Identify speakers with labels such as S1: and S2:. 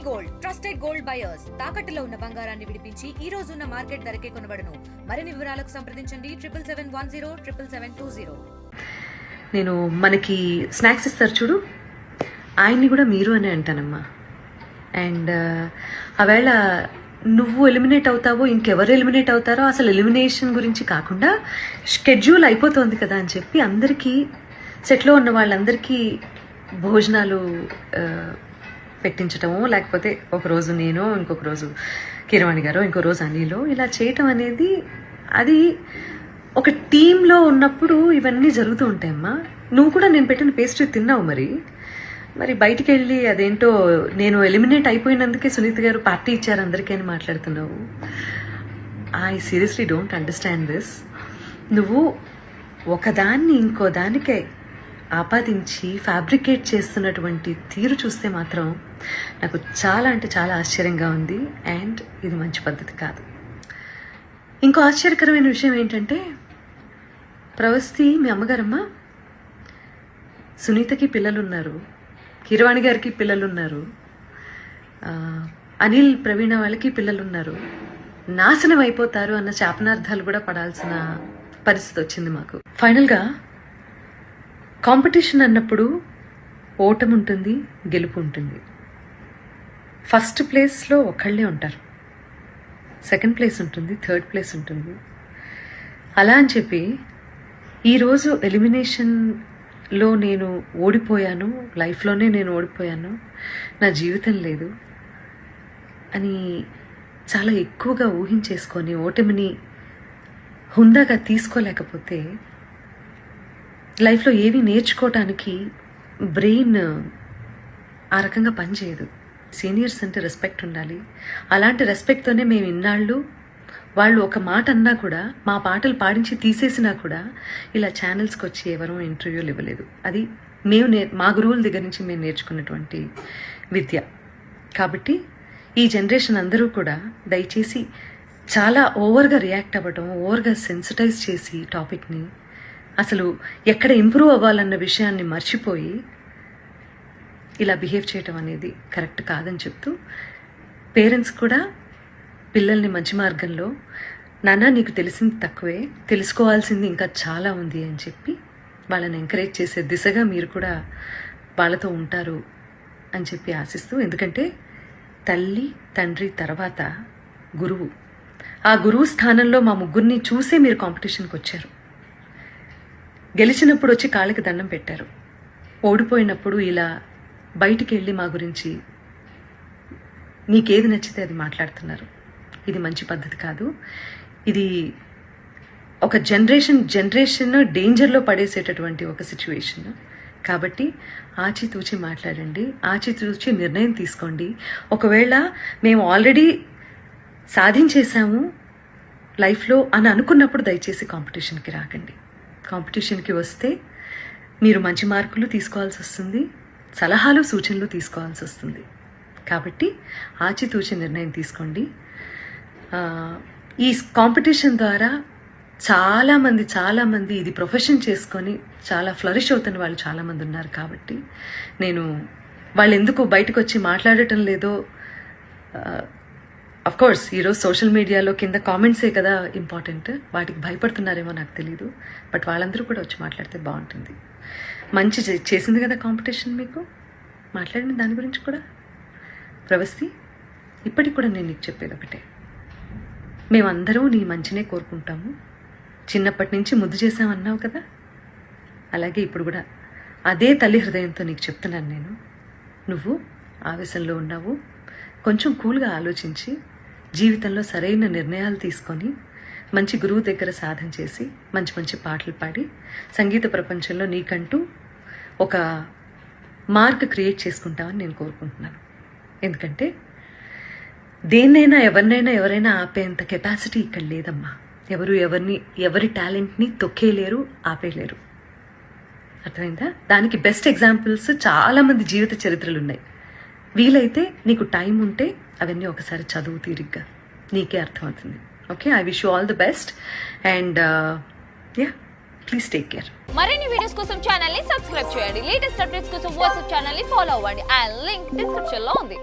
S1: Gold trusted gold buyers తాకట్టులో ఉన్న బంగారాన్ని విడిపించి ఈ రోజు ఉన్న మార్కెట్ ధరకే కొనబడును. మరిన్ని వివరాలకు సంప్రదించండి 7710777720.
S2: నేను మనకి స్నాక్స్ ఇస్తారు చూడు, ఆయన్ని కూడా మీరు అనే అంటానమ్మా. అండ్ ఆవేళ నువ్వు ఎలిమినేట్ అవుతావో ఇంకెవరు ఎలిమినేట్ అవుతారో అసలు ఎలిమినేషన్ గురించి కాకుండా షెడ్యూల్ అయిపోతుంది కదా అని చెప్పి అందరికీ సెట్లో ఉన్న వాళ్ళందరికీ భోజనాలు పెట్టించటము, లేకపోతే ఒకరోజు నేను, ఇంకొక రోజు కిరవాణి గారు, ఇంకో రోజు అనిలో, ఇలా చేయటం అనేది అది ఒక టీంలో ఉన్నప్పుడు ఇవన్నీ జరుగుతూ ఉంటాయమ్మా. నువ్వు కూడా నేను పెట్టిన పేస్ట్రీ తిన్నావు, మరి బయటికి వెళ్ళి అదేంటో నేను ఎలిమినేట్ అయిపోయినందుకే సునీత గారు పార్టీ ఇచ్చారు అందరికీ అని మాట్లాడుతున్నావు. I seriously don't understand this. నువ్వు ఒకదాన్ని ఇంకో దానికే ఆపాదించి ఫ్యాబ్రికేట్ చేస్తున్నటువంటి తీరు చూస్తే మాత్రం నాకు చాలా అంటే చాలా ఆశ్చర్యంగా ఉంది. అండ్ ఇది మంచి పద్ధతి కాదు. ఇంకో ఆశ్చర్యకరమైన విషయం ఏంటంటే, ప్రవస్తి మీ అమ్మగారమ్మ, సునీతకి పిల్లలున్నారు, కిరవాణి గారికి పిల్లలున్నారు, అనిల్ ప్రవీణ వాళ్ళకి పిల్లలున్నారు, నాశనం అయిపోతారు అన్న శాపనార్థాలు కూడా పడాల్సిన పరిస్థితి వచ్చింది మాకు. ఫైనల్గా కాంపిటీషన్ అన్నప్పుడు ఓటమి ఉంటుంది, గెలుపు ఉంటుంది. ఫస్ట్ ప్లేస్లో ఒకళ్ళే ఉంటారు, సెకండ్ ప్లేస్ ఉంటుంది, థర్డ్ ప్లేస్ ఉంటుంది. అలా అని చెప్పి ఈరోజు ఎలిమినేషన్లో నేను ఓడిపోయాను, లైఫ్లోనే నేను ఓడిపోయాను, నా జీవితం లేదు అని చాలా ఎక్కువగా ఊహించేసుకొని ఓటమిని హుందాగా తీసుకోలేకపోతే లైఫ్లో ఏవి నేర్చుకోవటానికి బ్రెయిన్ ఆ రకంగా పనిచేయదు. సీనియర్స్ అంటే రెస్పెక్ట్ ఉండాలి. అలాంటి రెస్పెక్ట్తోనే మేము ఇన్నాళ్ళు వాళ్ళు ఒక మాట అన్నా కూడా, మా పాటలు పాడించి తీసేసినా కూడా ఇలా ఛానల్స్కి వచ్చి ఎవరూ ఇంటర్వ్యూలు ఇవ్వలేదు. అది మేము మా గురువుల దగ్గర నుంచి మేము నేర్చుకున్నటువంటి విద్య. కాబట్టి ఈ జనరేషన్ అందరూ కూడా దయచేసి చాలా ఓవర్గా రియాక్ట్ అవ్వడం, ఓవర్గా సెన్సిటైజ్ చేసి టాపిక్ని అసలు ఎక్కడ ఇంప్రూవ్ అవ్వాలన్న విషయాన్ని మర్చిపోయి ఇలా బిహేవ్ చేయటం అనేది కరెక్ట్ కాదని చెప్తూ, పేరెంట్స్ కూడా పిల్లల్ని మంచి మార్గంలో, నాన్న నీకు తెలిసింది తక్కువే, తెలుసుకోవాల్సింది ఇంకా చాలా ఉంది అని చెప్పి వాళ్ళని ఎంకరేజ్ చేసే దిశగా మీరు కూడా వాళ్ళతో ఉంటారు అని చెప్పి ఆశిస్తూ, ఎందుకంటే తల్లి తండ్రి తర్వాత గురువు, ఆ గురువు స్థానంలో మా ముగ్గురిని చూసే మీరు కాంపిటీషన్కి వచ్చారు. గెలిచినప్పుడు వచ్చి కాళ్ళకి దండం పెట్టారు, ఓడిపోయినప్పుడు ఇలా బయటికి వెళ్ళి మా గురించి మీకేది నచ్చితే అది మాట్లాడుతున్నారు. ఇది మంచి పద్ధతి కాదు. ఇది ఒక జనరేషన్ డేంజర్లో పడేసేటటువంటి ఒక సిచ్యువేషన్. కాబట్టి ఆచితూచి మాట్లాడండి, ఆచితూచి నిర్ణయం తీసుకోండి. ఒకవేళ మేము ఆల్రెడీ సాధించేశాము లైఫ్లో అని అనుకున్నప్పుడు దయచేసి కాంపిటీషన్కి రాకండి. కాంపిటీషన్కి వస్తే మీరు మంచి మార్కులు తీసుకోవాల్సి వస్తుంది, సలహాలు సూచనలు తీసుకోవాల్సి వస్తుంది. కాబట్టి ఆచితూచి నిర్ణయం తీసుకోండి. ఈ కాంపిటీషన్ ద్వారా చాలామంది ఇది ప్రొఫెషన్ చేసుకొని చాలా ఫ్లరిష్ అవుతున్న వాళ్ళు చాలామంది ఉన్నారు. కాబట్టి నేను వాళ్ళు ఎందుకు బయటకు వచ్చి మాట్లాడటం లేదో, అఫ్కోర్స్ ఈరోజు సోషల్ మీడియాలో కింద కామెంట్సే కదా ఇంపార్టెంట్, వాటికి భయపడుతున్నారేమో నాకు తెలీదు. బట్ వాళ్ళందరూ కూడా వచ్చి మాట్లాడితే బాగుంటుంది. మంచి చేసింది కదా కాంపిటీషన్, మీకు మాట్లాడిన దాని గురించి కూడా. ప్రవస్తి, ఇప్పటికి కూడా నేను నీకు చెప్పేది ఒకటే, మేమందరూ నీ మంచినే కోరుకుంటాము. చిన్నప్పటి నుంచి ముద్దు చేసామన్నావు కదా, అలాగే ఇప్పుడు కూడా అదే తల్లి హృదయంతో నీకు చెప్తున్నాను నేను. నువ్వు ఆవేశంలో ఉన్నావు, కొంచెం కూల్గా ఆలోచించి జీవితంలో సరైన నిర్ణయాలు తీసుకొని మంచి గురువు దగ్గర సాధన చేసి మంచి మంచి పాటలు పాడి సంగీత ప్రపంచంలో నీకంటూ ఒక మార్క్ క్రియేట్ చేసుకుంటామని నేను కోరుకుంటున్నాను. ఎందుకంటే దేన్నైనా ఎవరైనా ఆపేంత కెపాసిటీ ఇక్కడ లేదమ్మా. ఎవరి టాలెంట్ని తొక్కేయలేరు, ఆపేయలేరు. అర్థమైందా? దానికి బెస్ట్ ఎగ్జాంపుల్స్ చాలామంది జీవిత చరిత్రలు ఉన్నాయి. వీలైతే నీకు టైం ఉంటే అవన్నీ ఒకసారి చదువు తీరిగ్గా, నీకే అర్థమవుతుంది. Okay, I wish you all the best and please take care.
S3: మరిన్ని వీడియోస్ కోసం ఛానల్ ని సబ్స్క్రైబ్ చేయండి. లేటెస్ట్ అప్డేట్స్ కోసం వాట్సాప్ ఛానల్ ని ఫాలో అవ్వండి. ఆ లింక్ డిస్క్రిప్షన్ లో ఉంది.